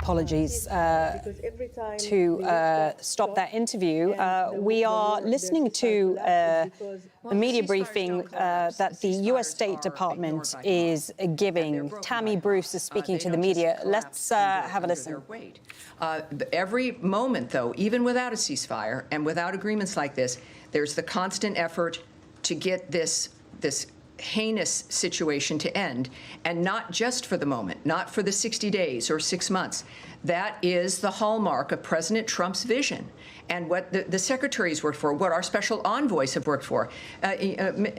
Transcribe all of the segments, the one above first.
apologies to stop that interview. We are listening to a media briefing that the U.S. State Department is giving. Tammy Bruce is speaking to the media. Let's have a listen. Every moment, though, even without a ceasefire and without agreements like this, there's the constant effort to get this heinous situation to end, and not just for the moment, not for the 60 days or 6 months. That is the hallmark of President Trump's vision and what the secretaries worked for, what our special envoys have worked for.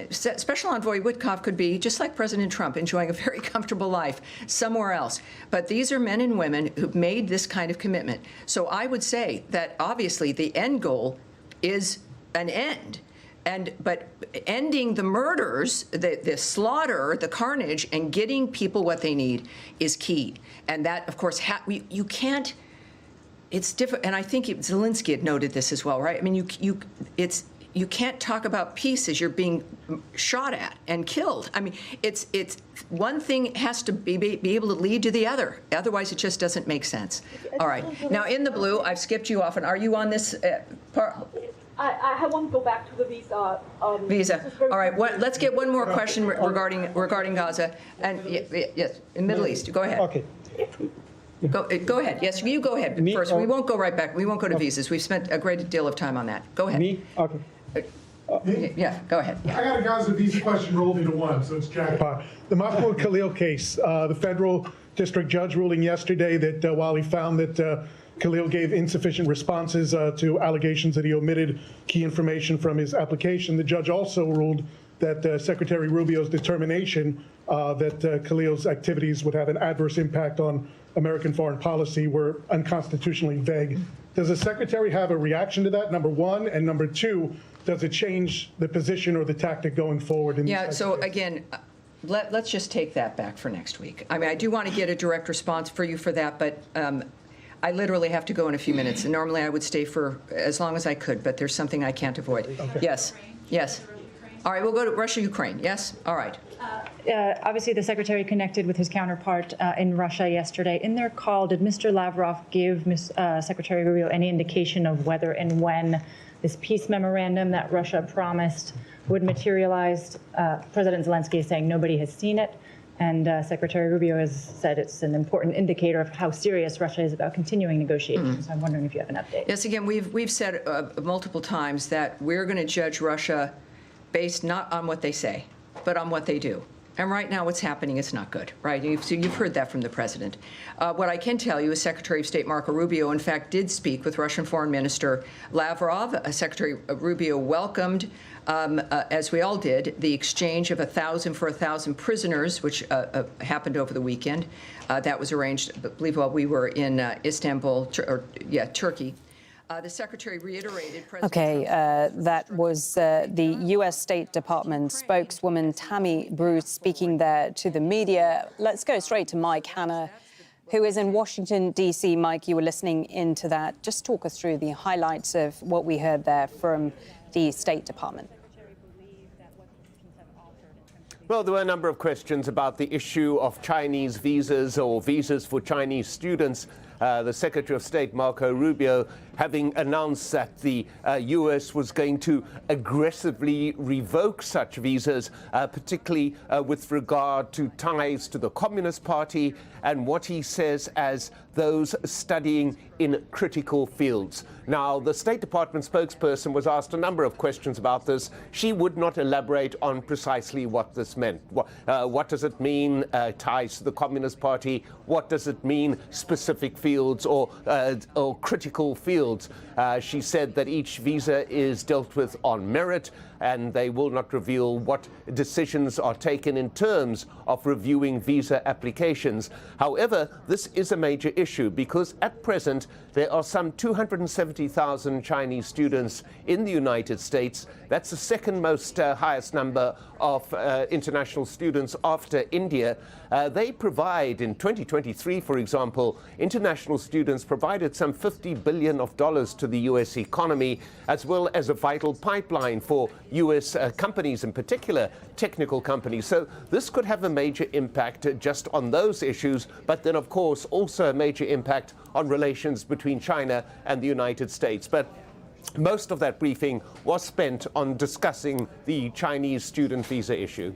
Special Envoy Witkoff could be, just like President Trump, enjoying a very comfortable life somewhere else. But these are men and women who've made this kind of commitment. So I would say that obviously the end goal is an end. But ending the murders, the slaughter, the carnage, and getting people what they need is key. And that, of course, you can't. It's different. And I think Zelensky had noted this as well, right? I mean, you can't talk about peace as you're being shot at and killed. I mean, it's one thing has to be able to lead to the other. Otherwise, it just doesn't make sense. All right. Now, in the blue, I've skipped you off. And are you on this part? I want to go back to the visa. Visa. All right. Let's get one more question regarding Gaza and yes, in Middle East. Go ahead. Okay. Go ahead. Yes, you go ahead first. We won't go right back. We won't go to visas. We've spent a great deal of time on that. Go ahead. Me? Okay. Yeah. Go ahead. Yeah. I got a Gaza visa question rolled into one, so it's jackpot. The Mahmoud Khalil case. The federal district judge ruling yesterday that while he found that Khalil gave insufficient responses to allegations that he omitted key information from his application, the judge also ruled that Secretary Rubio's determination that Khalil's activities would have an adverse impact on American foreign policy were unconstitutionally vague. Does the secretary have a reaction to that, number one? And number two, does it change the position or the tactic going forward? Yeah, so again, let's just take that back for next week. I mean, I do want to get a direct response for you for that, but I literally have to go in a few minutes. And normally I would stay for as long as I could, but there's something I can't avoid. Okay. Yes. Yes. All right, we'll go to Russia, Ukraine. Yes? All right. Obviously, the secretary connected with his counterpart in Russia yesterday. In their call, did Mr. Lavrov give Secretary Rubio any indication of whether and when this peace memorandum that Russia promised would materialize? President Zelensky is saying nobody has seen it. And Secretary Rubio has said it's an important indicator of how serious Russia is about continuing negotiations. So I'm wondering if you have an update. Yes, again, we've said multiple times that we're going to judge Russia based not on what they say, but on what they do. And right now what's happening is not good, right? You've heard that from the president. What I can tell you is Secretary of State Marco Rubio, in fact, did speak with Russian Foreign Minister Lavrov. Secretary Rubio welcomed, as we all did, the exchange of 1,000 for 1,000 prisoners, which happened over the weekend. That was arranged, I believe, while we were in Istanbul, Turkey. The secretary reiterated. That was the U.S. State Department spokeswoman Tammy Bruce speaking there to the media. Let's go straight to Mike Hanna, who is in Washington, D.C. Mike, you were listening into that. Just talk us through the highlights of what we heard there from the State Department. Well, there were a number of questions about the issue of Chinese visas or visas for Chinese students. The Secretary of State, Marco Rubio, having announced that the U.S. was going to aggressively revoke such visas, particularly with regard to ties to the Communist Party and what he says as those studying in critical fields. Now, the State Department spokesperson was asked a number of questions about this. She would not elaborate on precisely what this meant. What does it mean, ties to the Communist Party? What does it mean, specific fields or critical fields? She said that each visa is dealt with on merit, and they will not reveal what decisions are taken in terms of reviewing visa applications. However, this is a major issue because at present there are some 270,000 Chinese students in the United States. That's the second most highest number of international students after India. They provide, in 2023, for example, international students provided some $50 billion to the U.S. economy, as well as a vital pipeline for US companies, in particular technical companies. So this could have a major impact just on those issues, but then, of course, also a major impact on relations between China and the United States. But most of that briefing was spent on discussing the Chinese student visa issue.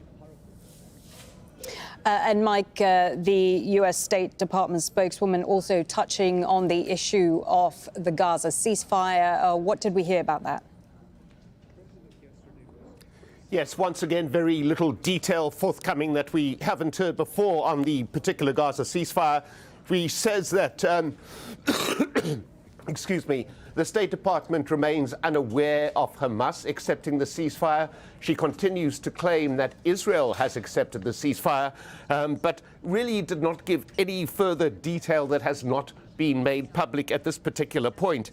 And Mike, the U.S. State Department spokeswoman also touching on the issue of the Gaza ceasefire. What did we hear about that? Yes, once again, very little detail forthcoming that we haven't heard before on the particular Gaza ceasefire. He says that, excuse me, the State Department remains unaware of Hamas accepting the ceasefire. She continues to claim that Israel has accepted the ceasefire, but really did not give any further detail that has not been made public at this particular point.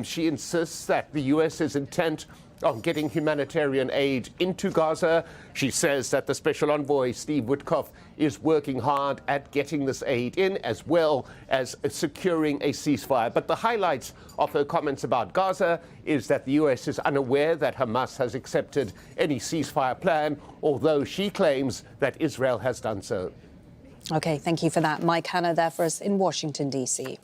She insists that the U.S. is intent on getting humanitarian aid into Gaza. She says that the Special Envoy, Steve Witkoff, is working hard at getting this aid in, as well as securing a ceasefire. But the highlights of her comments about Gaza is that the U.S. is unaware that Hamas has accepted any ceasefire plan, although she claims that Israel has done so. OK, thank you for that. Mike Hanna there for us in Washington, D.C.